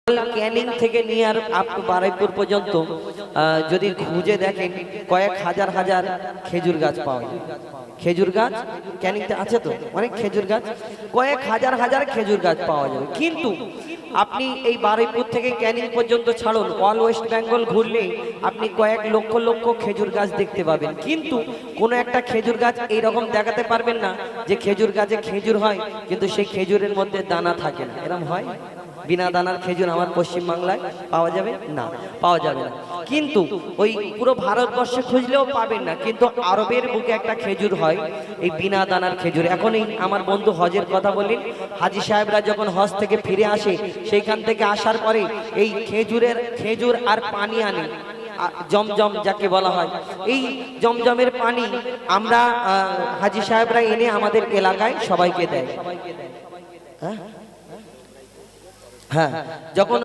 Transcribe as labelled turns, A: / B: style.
A: ক্যানিং থেকে নিয়ে আর আপ বারুইপুর পর্যন্ত যদি খুঁজে দেখেন কয়েক হাজার হাজার খেজুর গাছ পাওয়া যায়। খেজুর গাছ ক্যানিংতে আছে তো অনেক খেজুর গাছ, কয়েক হাজার হাজার খেজুর গাছ পাওয়া যাবে। কিন্তু আপনি এই বারুইপুর থেকে ক্যানিং পর্যন্ত ছাড়ুন, অল ওয়েস্ট বেঙ্গল ঘুরলে আপনি কয়েক লক্ষ লক্ষ খেজুর গাছ দেখতে পাবেন, কিন্তু কোনো একটা খেজুর গাছ এইরকম দেখাতে পারবেন না যে খেজুর গাছে খেজুর হয় কিন্তু সেই খেজুরের মধ্যে দানা থাকে না। এরকম হয়? বিনা দানার খেজুর আমার পশ্চিম বাংলায় পাওয়া যাবে না, পাওয়া যাবে না। কিন্তু ওই পুরো ভারতবর্ষে খুঁজলেও পাবেন না। কিন্তু আরবের বুকে একটা খেজুর হয়, এই বিনা দানার খেজুর। এখন এই আমার বন্ধু হজের কথা বললেন, হাজি সাহেবরা যখন হজ থেকে ফিরে আসে, সেইখান থেকে আসার পরে এই খেজুর আর পানি আনে, জমজম যাকে বলা হয়, এই জমজমের পানি আমরা হাজি সাহেবরা এনে আমাদের এলাকায় সবাইকে দেয়। হ্যাঁ, যখন